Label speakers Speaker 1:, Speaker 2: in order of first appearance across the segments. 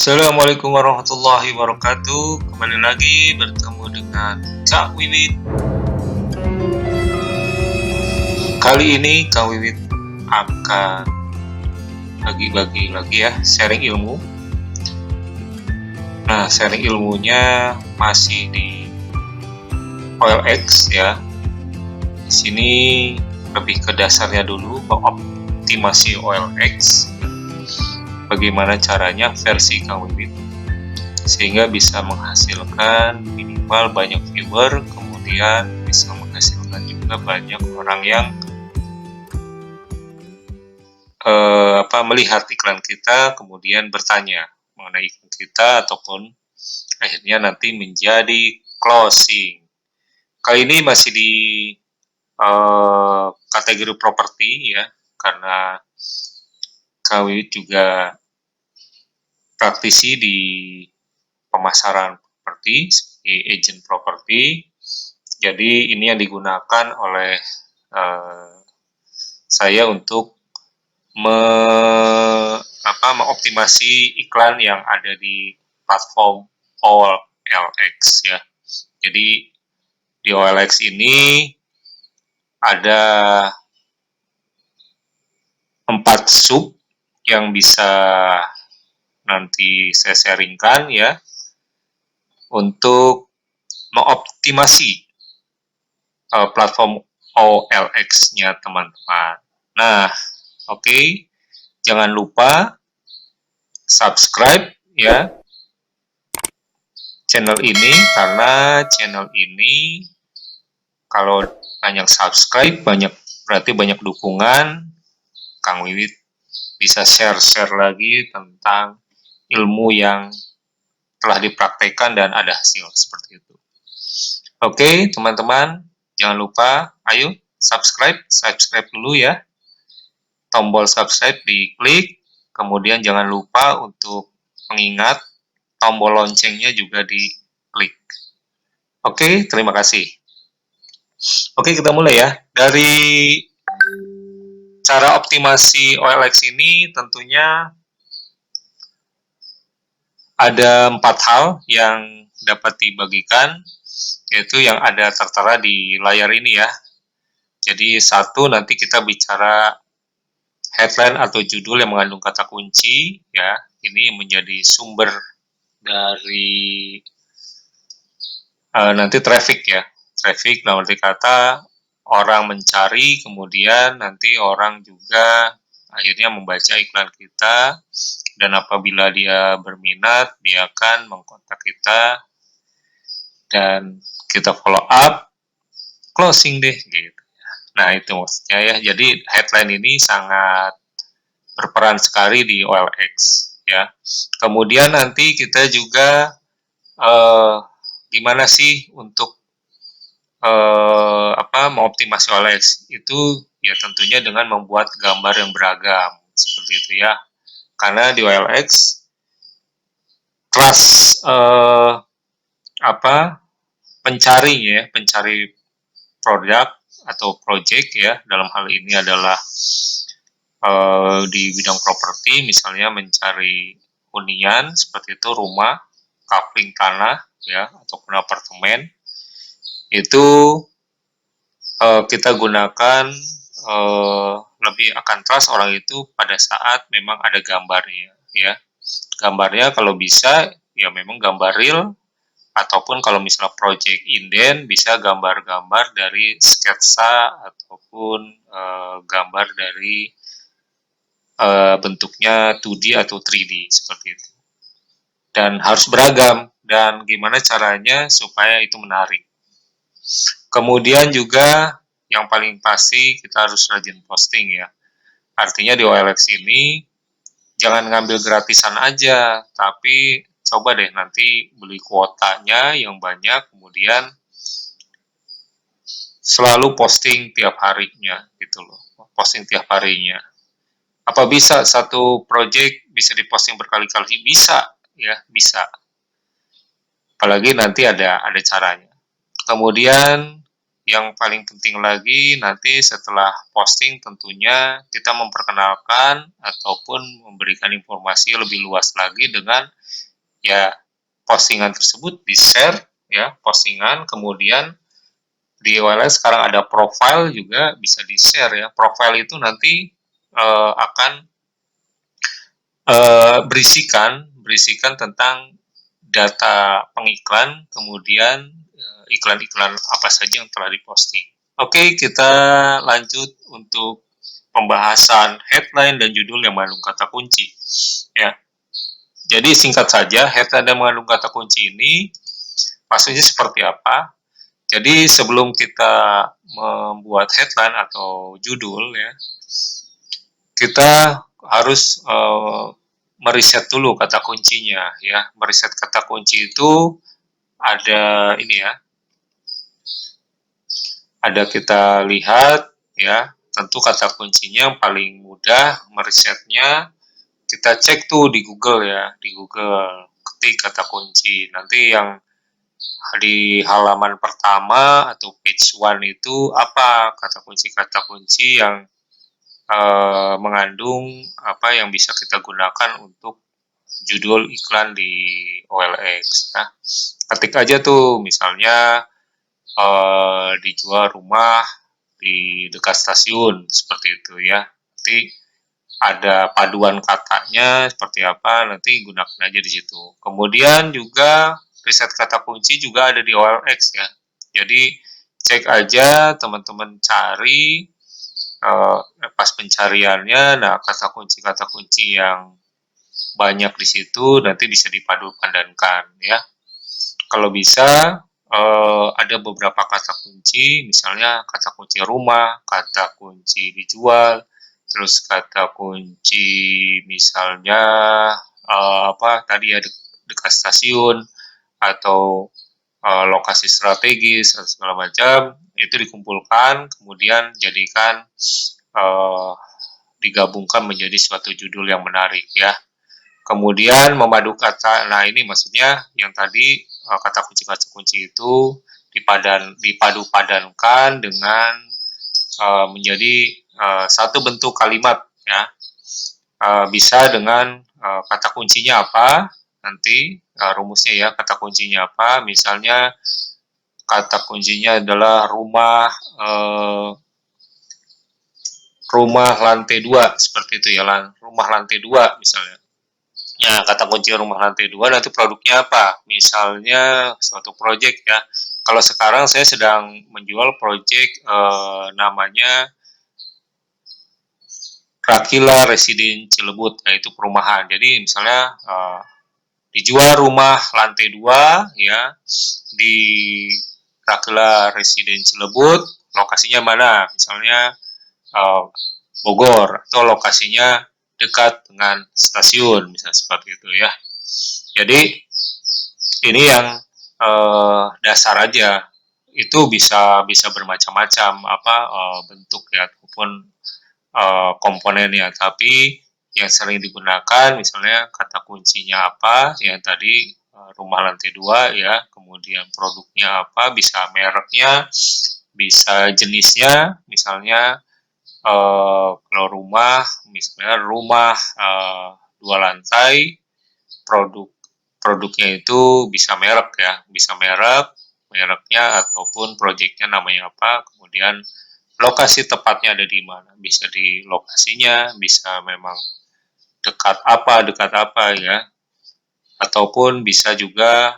Speaker 1: Assalamualaikum warahmatullahi wabarakatuh. Kembali lagi bertemu dengan Kak Wiwit. Kali ini Kak Wiwit akan bagi-bagi lagi ya, sharing ilmu. Nah, sharing ilmunya masih di OLX ya. Di sini lebih ke dasarnya dulu, mengoptimasi OLX. Bagaimana caranya versi Kang Wiwit sehingga bisa menghasilkan minimal banyak viewer, kemudian bisa menghasilkan juga banyak orang yang melihat iklan kita, kemudian bertanya mengenai iklan kita ataupun akhirnya nanti menjadi closing. Kali ini masih di kategori properti ya, karena Kang Wiwit juga praktisi di pemasaran properti, sebagai agent properti. Jadi ini yang digunakan oleh saya untuk mengoptimasi iklan yang ada di platform OLX ya. Jadi di OLX ini ada 4 sub yang bisa nanti saya sharingkan ya untuk mengoptimasi platform OLX-nya teman-teman. Nah, oke. Jangan lupa subscribe ya channel ini, karena channel ini kalau banyak subscribe, berarti banyak dukungan. Kang Wiwit bisa share-share lagi tentang ilmu yang telah dipraktekkan dan ada hasil seperti itu. Oke, teman-teman, jangan lupa, ayo subscribe dulu ya. Tombol subscribe diklik, kemudian jangan lupa untuk mengingat tombol loncengnya juga diklik. Oke, terima kasih. Oke, kita mulai ya. Dari cara optimasi OLX ini tentunya ada 4 hal yang dapat dibagikan, yaitu yang ada tertera di layar ini ya. Jadi satu, nanti kita bicara headline atau judul yang mengandung kata kunci ya. Ini menjadi sumber dari nanti traffic ya. Traffic dalam arti kata orang mencari, kemudian nanti orang juga akhirnya membaca iklan kita, dan apabila dia berminat, dia akan mengkontak kita dan kita follow up, closing deh gitu. Nah, itu maksudnya ya. Jadi headline ini sangat berperan sekali di OLX ya. Kemudian nanti kita juga gimana sih untuk mengoptimasi OLX itu ya, tentunya dengan membuat gambar yang beragam seperti itu ya. Karena di OLX kelas pencari produk atau project ya, dalam hal ini adalah di bidang properti, misalnya mencari hunian seperti itu, rumah, coupling tanah ya, ataupun apartemen, itu kita gunakan lebih akan trust orang itu pada saat memang ada gambarnya ya. Gambarnya kalau bisa ya memang gambar real, ataupun kalau misalnya project inden bisa gambar-gambar dari sketsa ataupun gambar dari bentuknya 2D atau 3D seperti itu. Dan harus beragam, dan gimana caranya supaya itu menarik. Kemudian juga yang paling pasti kita harus rajin posting ya. Artinya di OLX ini jangan ngambil gratisan aja, tapi coba deh nanti beli kuotanya yang banyak, kemudian selalu posting tiap harinya gitu loh. Posting tiap harinya. Apa bisa satu project bisa diposting berkali-kali? Bisa ya, bisa. Apalagi nanti ada caranya. Kemudian yang paling penting lagi, nanti setelah posting tentunya kita memperkenalkan ataupun memberikan informasi lebih luas lagi dengan ya postingan tersebut di-share ya, postingan, kemudian di OLX sekarang ada profile juga bisa di-share ya. Profile itu nanti akan berisikan tentang data pengiklan, kemudian iklan-iklan apa saja yang telah diposting. Oke, kita lanjut untuk pembahasan headline dan judul yang mengandung kata kunci. Ya, jadi singkat saja, headline dan mengandung kata kunci ini maksudnya seperti apa? Jadi sebelum kita membuat headline atau judul ya, kita harus meriset dulu kata kuncinya ya. Meriset kata kunci itu ada ini ya. Ada kita lihat ya, tentu kata kuncinya yang paling mudah merisetnya kita cek tuh di Google ya, di Google ketik kata kunci. Nanti yang di halaman pertama atau page 1 itu apa kata kunci yang mengandung apa yang bisa kita gunakan untuk judul iklan di OLX ya. Ketik aja tuh misalnya dijual rumah di dekat stasiun seperti itu ya. Nanti ada paduan katanya seperti apa, nanti gunakan aja di situ. Kemudian juga riset kata kunci juga ada di OLX ya. Jadi cek aja teman-teman cari pas pencariannya, nah kata kunci yang banyak di situ nanti bisa dipadu padankan ya. Kalau bisa ada beberapa kata kunci, misalnya kata kunci rumah, kata kunci dijual, terus kata kunci misalnya apa tadi ya dekat stasiun atau lokasi strategis atau segala macam itu dikumpulkan kemudian jadikan digabungkan menjadi suatu judul yang menarik ya. Kemudian memadu kata, nah ini maksudnya yang tadi kata kunci itu dipadu padankan dengan menjadi satu bentuk kalimat ya. Bisa dengan kata kuncinya apa nanti rumusnya ya, kata kuncinya apa, misalnya kata kuncinya adalah rumah lantai 2 seperti itu ya, rumah lantai 2 misalnya. Ya, kata kunci rumah lantai 2 nanti produknya apa? Misalnya suatu project ya. Kalau sekarang saya sedang menjual project namanya Rakila Residen Cilebut, yaitu perumahan. Jadi misalnya dijual rumah lantai 2 ya di Rakila Residen Cilebut, lokasinya mana? Misalnya Bogor atau lokasinya dekat dengan stasiun, misalnya seperti itu ya. Jadi ini yang dasar aja. Itu bisa bermacam-macam apa bentuk ya ataupun komponennya. Tapi yang sering digunakan misalnya kata kuncinya apa, yang tadi rumah lantai 2 ya, kemudian produknya apa, bisa mereknya, bisa jenisnya, misalnya kalau rumah, misalnya rumah 2 lantai, produknya itu bisa merek ya, bisa mereknya ataupun proyeknya namanya apa, kemudian lokasi tepatnya ada di mana, bisa di lokasinya, bisa memang dekat apa ya, ataupun bisa juga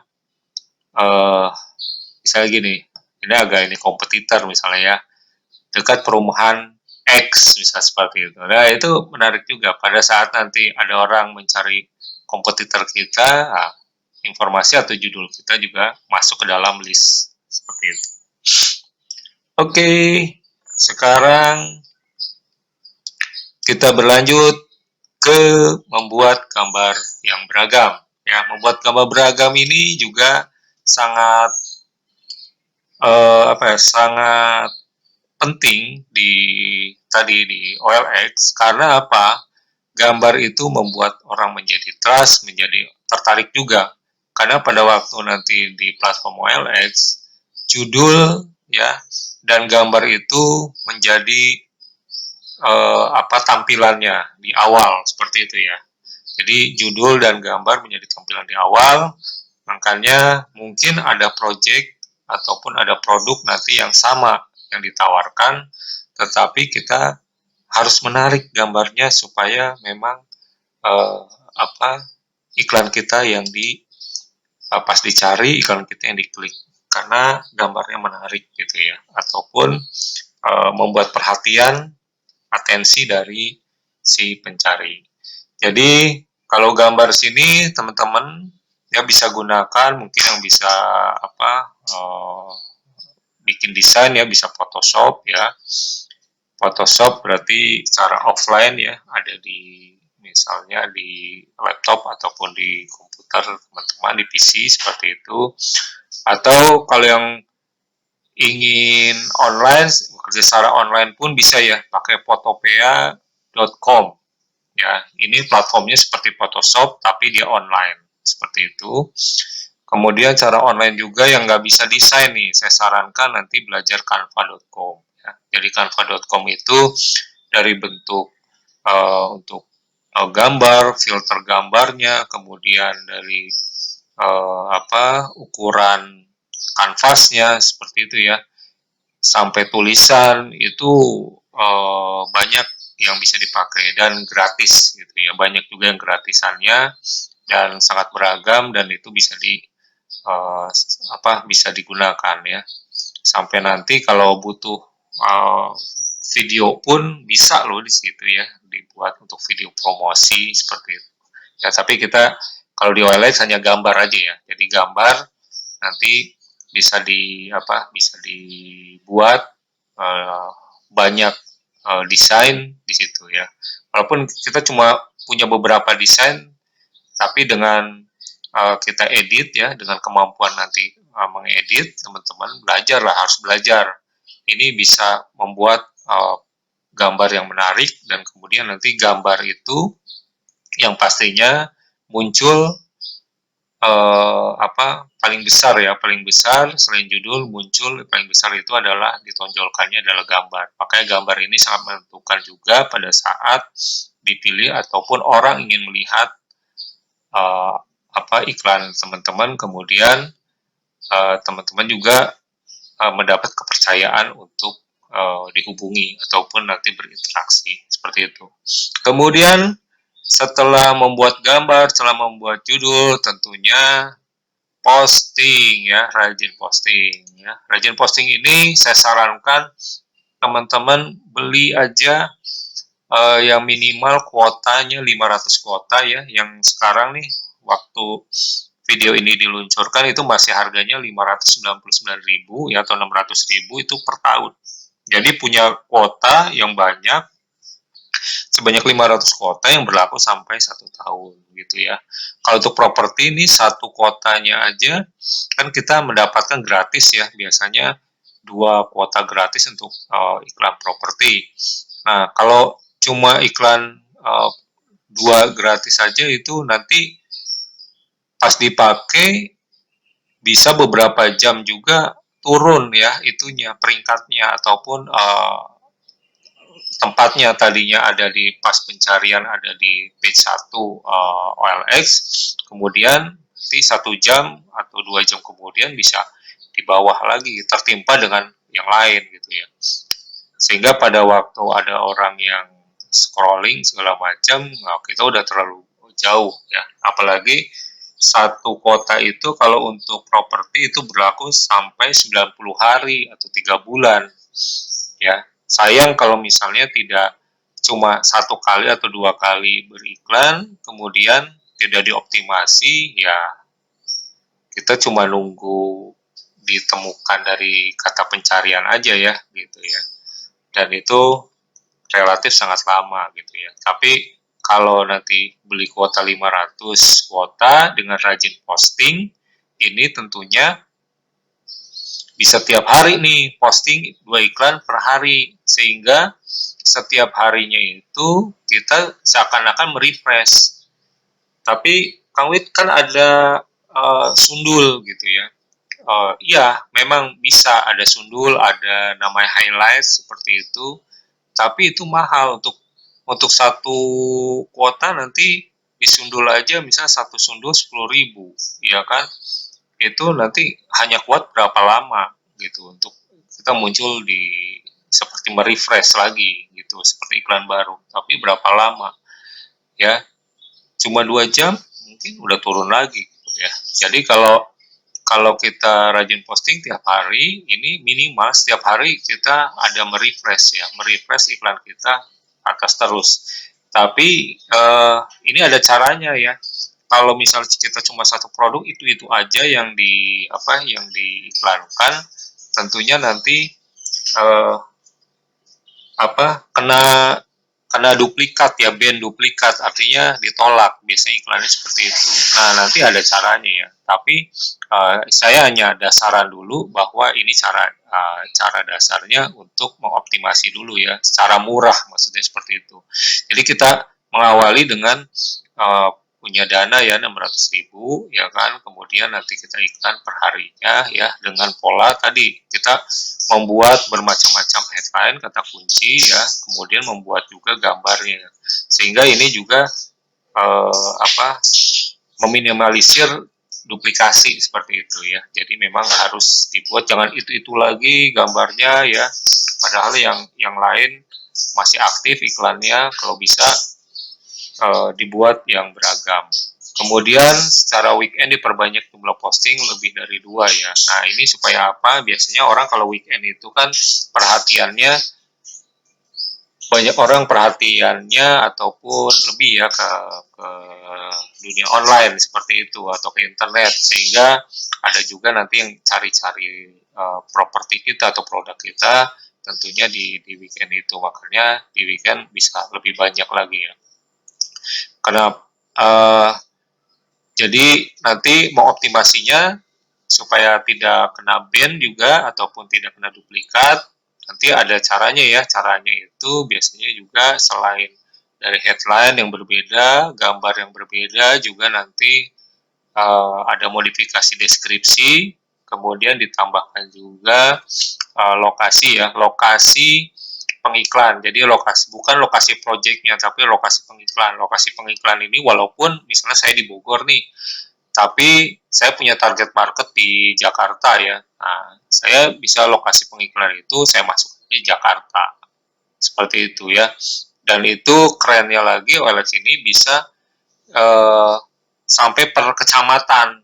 Speaker 1: misalnya gini, ini agak ini kompetitor misalnya ya, dekat perumahan X bisa seperti itu. Nah itu menarik juga pada saat nanti ada orang mencari kompetitor kita, nah, informasi atau judul kita juga masuk ke dalam list seperti itu. Oke, sekarang kita berlanjut ke membuat gambar yang beragam. Ya, membuat gambar beragam ini juga sangat sangat penting tadi di OLX karena apa? Gambar itu membuat orang menjadi trust, menjadi tertarik juga. Karena pada waktu nanti di platform OLX, judul ya dan gambar itu menjadi tampilannya di awal seperti itu ya. Jadi judul dan gambar menjadi tampilan di awal, makanya mungkin ada project ataupun ada produk nanti yang sama yang ditawarkan, tetapi kita harus menarik gambarnya supaya memang eh, apa iklan kita yang pas dicari iklan kita yang diklik karena gambarnya menarik gitu ya, ataupun membuat perhatian atensi dari si pencari. Jadi kalau gambar sini teman-teman ya bisa gunakan mungkin yang bisa bikin desain ya, bisa Photoshop ya. Photoshop berarti secara offline ya, ada di misalnya di laptop ataupun di komputer teman-teman, di PC seperti itu. Atau kalau yang ingin online, bekerja secara online pun bisa ya, pakai photopea.com ya. Ini platformnya seperti Photoshop tapi dia online seperti itu. Kemudian cara online juga yang nggak bisa desain nih, saya sarankan nanti belajar canva.com ya. Jadi canva.com itu dari bentuk untuk gambar, filter gambarnya, kemudian dari ukuran kanvasnya seperti itu ya, sampai tulisan itu banyak yang bisa dipakai dan gratis gitu ya, banyak juga yang gratisannya dan sangat beragam dan itu bisa uh, bisa digunakan ya, sampai nanti kalau butuh uh, video pun bisa loh di situ ya, dibuat untuk video promosi seperti itu ya. Tapi kita kalau di OLX hanya gambar aja ya, jadi gambar nanti bisa dibuat uh, banyak desain di situ ya. Walaupun kita cuma punya beberapa desain, tapi dengan kita edit ya, dengan kemampuan nanti mengedit, teman-teman belajar lah, harus belajar. Ini bisa membuat gambar yang menarik dan kemudian nanti gambar itu yang pastinya muncul paling besar ya, paling besar selain judul muncul paling besar itu adalah ditonjolkannya adalah gambar. Makanya gambar ini sangat menentukan juga pada saat dipilih ataupun orang ingin melihat uh, iklan teman-teman, kemudian teman-teman juga mendapat kepercayaan untuk dihubungi ataupun nanti berinteraksi seperti itu. Kemudian setelah membuat gambar, setelah membuat judul, tentunya posting ya, rajin posting ya. Rajin posting ini saya sarankan teman-teman beli aja yang minimal kuotanya 500 kuota ya, yang sekarang nih waktu video ini diluncurkan itu masih harganya 599.000 ya, atau 600.000 itu per tahun. Jadi punya kuota yang banyak sebanyak 500 kuota yang berlaku sampai 1 tahun gitu ya. Kalau untuk properti ini satu kuotanya aja kan kita mendapatkan gratis ya, biasanya 2 kuota gratis untuk iklan properti. Nah kalau cuma iklan 2 gratis saja itu nanti pas dipakai bisa beberapa jam juga turun ya itunya, peringkatnya ataupun tempatnya tadinya ada di pas pencarian ada di page 1 OLX, kemudian di 1 jam atau 2 jam kemudian bisa di bawah lagi tertimpa dengan yang lain gitu ya, sehingga pada waktu ada orang yang scrolling segala macam, nah kita udah terlalu jauh ya. Apalagi satu kota itu kalau untuk properti itu berlaku sampai 90 hari atau 3 bulan ya. Sayang kalau misalnya tidak cuma 1 kali atau 2 kali beriklan kemudian tidak dioptimasi ya, kita cuma nunggu ditemukan dari kata pencarian aja ya gitu ya, dan itu relatif sangat lama gitu ya. Tapi kalau nanti beli kuota 500 kuota dengan rajin posting, ini tentunya bisa tiap hari nih posting 2 iklan per hari, sehingga setiap harinya itu kita seakan-akan merefresh. Tapi Kang Wid kan ada sundul gitu ya. Iya, memang bisa ada sundul, ada namanya highlight seperti itu. Tapi itu mahal untuk satu kuota nanti disundul aja misalnya satu sundul 10.000, ya kan? Itu nanti hanya kuat berapa lama gitu untuk kita muncul di seperti merefresh lagi gitu, seperti iklan baru. Tapi berapa lama ya? Cuma 2 jam mungkin udah turun lagi gitu ya. Jadi kalau kalau kita rajin posting tiap hari, ini minimal setiap hari kita ada merefresh ya, merefresh iklan kita atas terus. Tapi ini ada caranya ya. Kalau misalnya kita cuma satu produk itu aja yang di apa yang diiklankan, tentunya nanti eh, apa kena duplikat ya, band duplikat, artinya ditolak, biasanya iklannya seperti itu. Nah, nanti ada caranya ya, tapi saya hanya ada saran dulu bahwa ini cara dasarnya untuk mengoptimasi dulu ya, secara murah maksudnya seperti itu. Jadi kita mengawali dengan uh, punya dana ya 600.000 ya kan, kemudian nanti kita iklan per harinya ya dengan pola tadi kita membuat bermacam-macam headline kata kunci ya, kemudian membuat juga gambarnya sehingga ini juga apa meminimalisir duplikasi seperti itu ya. Jadi memang harus dibuat, jangan itu lagi gambarnya ya, padahal yang lain masih aktif iklannya. Kalau bisa dibuat yang beragam. Kemudian secara weekend diperbanyak jumlah posting lebih dari 2 ya. Nah ini supaya apa? Biasanya orang kalau weekend itu kan perhatiannya, banyak orang perhatiannya ataupun lebih ya ke dunia online seperti itu atau ke internet, sehingga ada juga nanti yang cari-cari properti kita atau produk kita tentunya di weekend itu, makanya di weekend bisa lebih banyak lagi ya. Karena jadi nanti mau optimasinya supaya tidak kena ban juga ataupun tidak kena duplikat, nanti ada caranya ya. Caranya itu biasanya juga selain dari headline yang berbeda, gambar yang berbeda, juga nanti ada modifikasi deskripsi, kemudian ditambahkan juga lokasi ya, lokasi pengiklan. Jadi lokasi bukan lokasi proyeknya, tapi lokasi pengiklan. Lokasi pengiklan ini walaupun misalnya saya di Bogor nih, tapi saya punya target market di Jakarta ya. Nah, saya bisa lokasi pengiklan itu saya masuk di Jakarta. Seperti itu ya. Dan itu kerennya lagi OLX ini bisa eh, sampai per kecamatan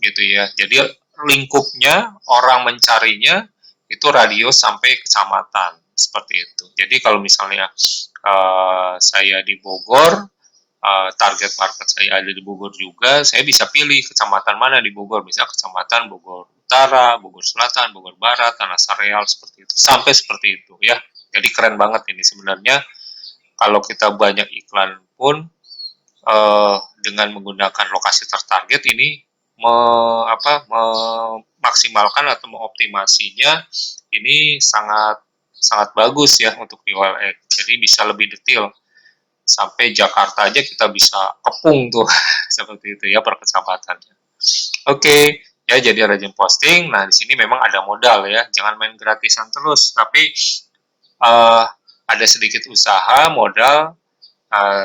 Speaker 1: gitu ya. Jadi lingkupnya orang mencarinya itu radius sampai kecamatan seperti itu. Jadi kalau misalnya saya di Bogor, target market saya ada di Bogor juga, saya bisa pilih kecamatan mana di Bogor, misalnya kecamatan Bogor Utara, Bogor Selatan, Bogor Barat, Tanah Sareal seperti itu, sampai seperti itu ya. Jadi keren banget ini sebenarnya. Kalau kita banyak iklan pun dengan menggunakan lokasi tertarget ini memaksimalkan atau mengoptimasinya ini sangat sangat bagus ya untuk di OLX. Jadi bisa lebih detail sampai Jakarta aja kita bisa kepung tuh seperti itu ya per kecamatannya. Oke, ya jadi rajin posting. Nah di sini memang ada modal ya, jangan main gratisan terus, tapi uh, ada sedikit usaha modal,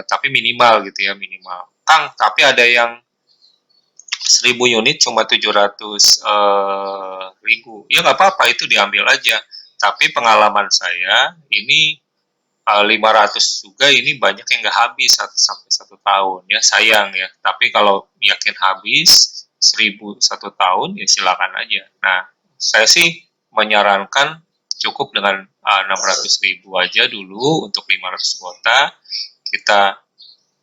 Speaker 1: tapi minimal gitu ya, minimal. Kang, tapi ada yang 1.000 unit cuma 700 ribu, ya nggak apa-apa, itu diambil aja. Tapi pengalaman saya ini 500 juga ini banyak yang nggak habis sampai 1 tahun ya, sayang ya. Tapi kalau yakin habis 1.000 1 tahun ya silakan aja. Nah saya sih menyarankan cukup dengan 600.000 aja dulu untuk 500 kuota, kita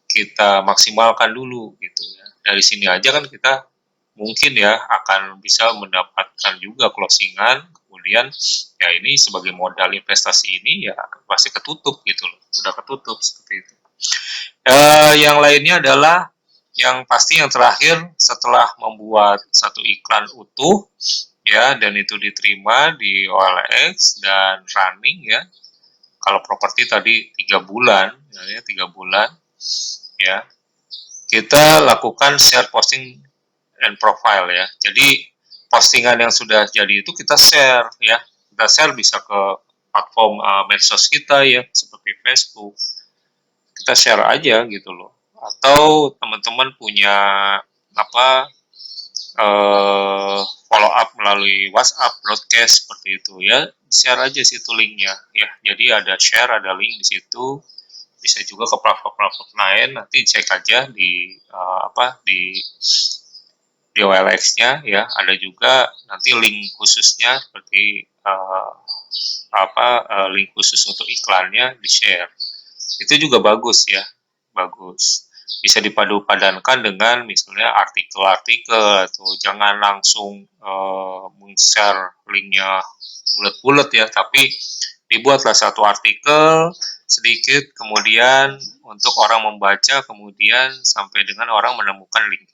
Speaker 1: kita maksimalkan dulu gitu ya. Dari sini aja kan kita mungkin ya akan bisa mendapatkan juga closingan, kemudian ya ini sebagai modal investasi ini ya pasti ketutup gitu loh, udah ketutup seperti itu. Yang lainnya adalah yang pasti yang terakhir setelah membuat satu iklan utuh ya, dan itu diterima di OLX dan running ya. Kalau properti tadi 3 bulan ya, 3 bulan ya, kita lakukan share posting and profile ya. Jadi postingan yang sudah jadi itu kita share ya. Kita share bisa ke platform medsos kita ya, seperti Facebook. Kita share aja gitu loh. atau teman-teman punya apa follow up melalui WhatsApp broadcast seperti itu ya, share aja situ linknya ya. Jadi ada share, ada link di situ. Bisa juga ke platform-platform lain, nanti cek aja di di OLX-nya ya. Ada juga nanti link khususnya seperti link khusus untuk iklannya di share. Itu juga bagus ya, bagus. Bisa dipadu-padankan dengan misalnya artikel-artikel, atau jangan langsung men-share linknya bulat-bulat ya, tapi dibuatlah satu artikel sedikit, kemudian untuk orang membaca, kemudian sampai dengan orang menemukan link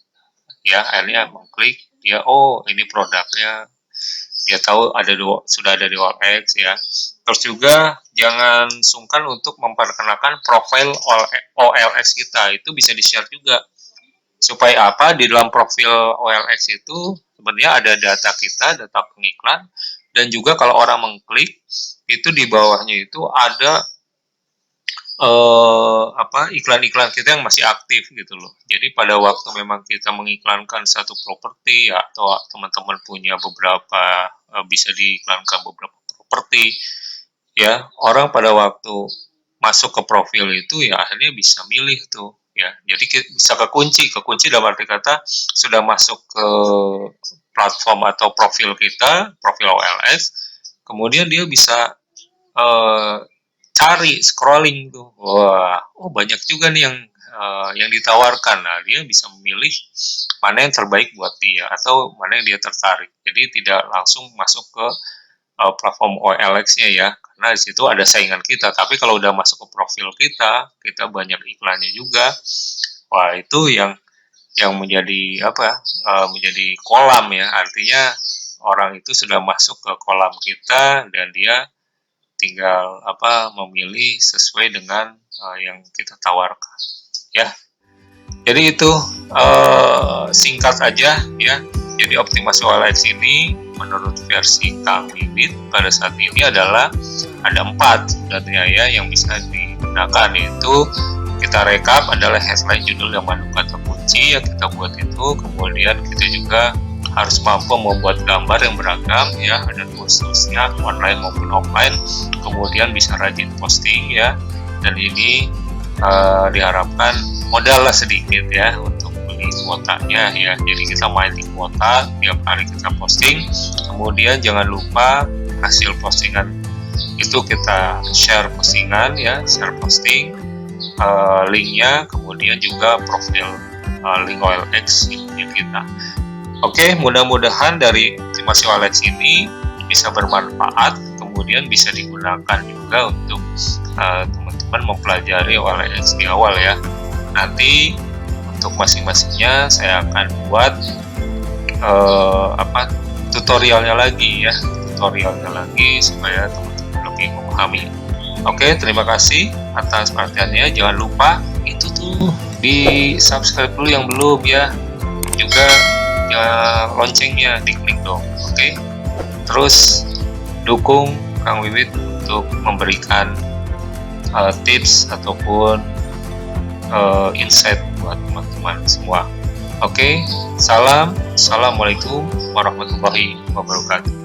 Speaker 1: ya, akhirnya mengklik dia, oh ini produknya, dia tahu sudah ada di OLX ya. Terus juga jangan sungkan untuk memperkenalkan profil OLX kita, itu bisa di-share juga. Supaya apa? Di dalam profil OLX itu sebenarnya ada data kita, data pengiklan, dan juga kalau orang mengklik itu di bawahnya itu ada iklan-iklan kita yang masih aktif gitu loh. Jadi pada waktu memang kita mengiklankan satu properti ya, atau teman-teman punya beberapa bisa diiklankan beberapa properti ya, orang pada waktu masuk ke profil itu ya akhirnya bisa milih tuh ya. Jadi bisa kekunci dalam arti kata sudah masuk ke platform atau profil kita, profil OLX, kemudian dia bisa cari scrolling tuh, wah, oh banyak juga nih yang ditawarkan. Nah, dia bisa memilih mana yang terbaik buat dia atau mana yang dia tertarik. Jadi tidak langsung masuk ke platform OLX-nya ya, karena di situ ada saingan kita. Tapi kalau udah masuk ke profil kita, kita banyak iklannya juga. Wah, itu yang menjadi menjadi kolam ya. Artinya orang itu sudah masuk ke kolam kita dan dia tinggal memilih sesuai dengan yang kita tawarkan ya. Jadi itu singkat aja ya. Jadi optimasi OLX ini menurut versi Kang Wiwit pada saat ini adalah ada 4 sebenarnya ya yang bisa digunakan, yaitu kita rekap adalah headline, judul, yang mandu, kata kunci yang kita buat itu. Kemudian kita juga harus mampu membuat gambar yang beragam ya, ada tools-toolsnya online maupun offline. Kemudian bisa rajin posting ya, dan ini diharapkan modal lah sedikit ya untuk beli kuotanya ya. Jadi kita main di kuota, tiap hari kita posting. Kemudian jangan lupa hasil postingan itu kita share postingan ya, share posting linknya, kemudian juga profil link OLX email kita. Oke, mudah-mudahan dari optimasi OLX ini bisa bermanfaat, kemudian bisa digunakan juga untuk teman-teman mempelajari OLX di awal ya. Nanti untuk masing-masingnya saya akan buat tutorialnya lagi ya, supaya teman-teman lebih memahami. Oke, terima kasih atas perhatiannya. Jangan lupa itu tuh di subscribe dulu yang belum ya, juga loncengnya diklik dong. Oke, terus dukung Kang Wiwit untuk memberikan tips ataupun insight buat teman-teman semua. Oke, assalamualaikum warahmatullahi wabarakatuh.